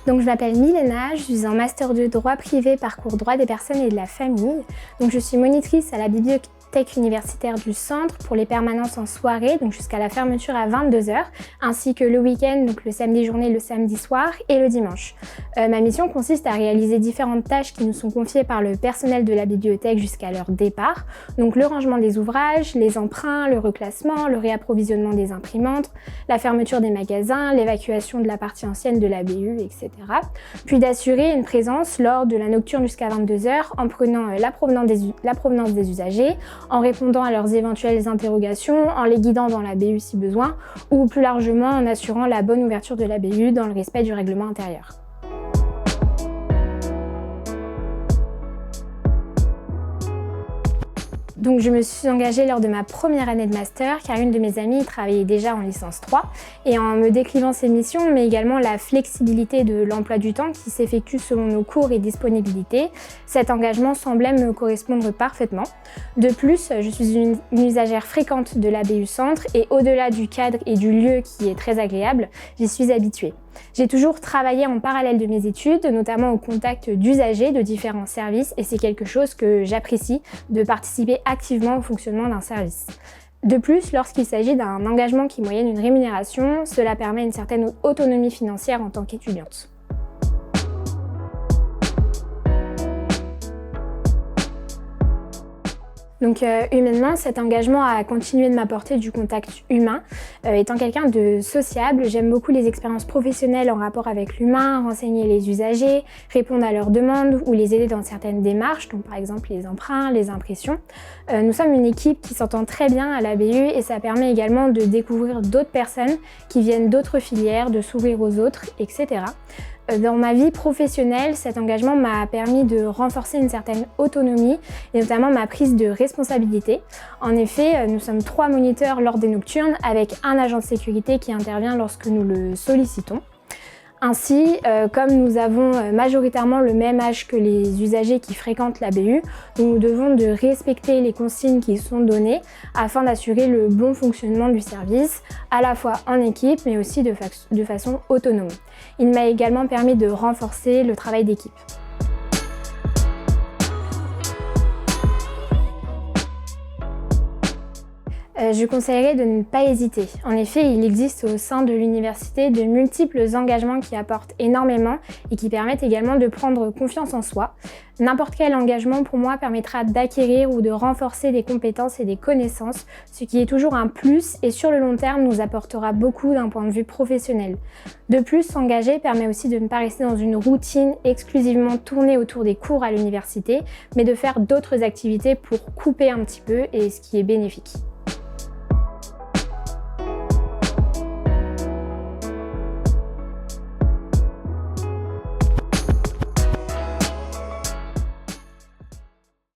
Donc je m'appelle Milena, je suis en master de droit privé parcours droit des personnes et de la famille. Donc je suis monitrice à la bibliothèque universitaire du centre pour les permanences en soirée, donc jusqu'à la fermeture à 22h, ainsi que le week-end, donc le samedi journée, le samedi soir et le dimanche. Ma mission consiste à réaliser différentes tâches qui nous sont confiées par le personnel de la bibliothèque jusqu'à leur départ, donc le rangement des ouvrages, les emprunts, le reclassement, le réapprovisionnement des imprimantes, la fermeture des magasins, l'évacuation de la partie ancienne de la BU, etc. Puis d'assurer une présence lors de la nocturne jusqu'à 22h en prenant la provenance des usagers, en répondant à leurs éventuelles interrogations, en les guidant dans la BU si besoin, ou plus largement en assurant la bonne ouverture de la BU dans le respect du règlement intérieur. Donc je me suis engagée lors de ma première année de master car une de mes amies travaillait déjà en licence 3 et en me décrivant ses missions mais également la flexibilité de l'emploi du temps qui s'effectue selon nos cours et disponibilités, cet engagement semblait me correspondre parfaitement. De plus, je suis une usagère fréquente de la BU Centre et au-delà du cadre et du lieu qui est très agréable, j'y suis habituée. J'ai toujours travaillé en parallèle de mes études, notamment au contact d'usagers de différents services et c'est quelque chose que j'apprécie, de participer activement au fonctionnement d'un service. De plus, lorsqu'il s'agit d'un engagement qui moyenne une rémunération, cela permet une certaine autonomie financière en tant qu'étudiante. Donc humainement, cet engagement a continué de m'apporter du contact humain. Étant quelqu'un de sociable, j'aime beaucoup les expériences professionnelles en rapport avec l'humain, renseigner les usagers, répondre à leurs demandes ou les aider dans certaines démarches, donc par exemple les emprunts, les impressions. Nous sommes une équipe qui s'entend très bien à la BU et ça permet également de découvrir d'autres personnes qui viennent d'autres filières, de s'ouvrir aux autres, etc. Dans ma vie professionnelle, cet engagement m'a permis de renforcer une certaine autonomie et notamment ma prise de responsabilité. En effet, nous sommes 3 moniteurs lors des nocturnes avec un agent de sécurité qui intervient lorsque nous le sollicitons. Ainsi, comme nous avons majoritairement le même âge que les usagers qui fréquentent la BU, nous devons de respecter les consignes qui sont données afin d'assurer le bon fonctionnement du service, à la fois en équipe mais aussi de façon autonome. Il m'a également permis de renforcer le travail d'équipe. Je conseillerais de ne pas hésiter. En effet, il existe au sein de l'université de multiples engagements qui apportent énormément et qui permettent également de prendre confiance en soi. N'importe quel engagement pour moi permettra d'acquérir ou de renforcer des compétences et des connaissances, ce qui est toujours un plus et sur le long terme nous apportera beaucoup d'un point de vue professionnel. De plus, s'engager permet aussi de ne pas rester dans une routine exclusivement tournée autour des cours à l'université, mais de faire d'autres activités pour couper un petit peu et ce qui est bénéfique.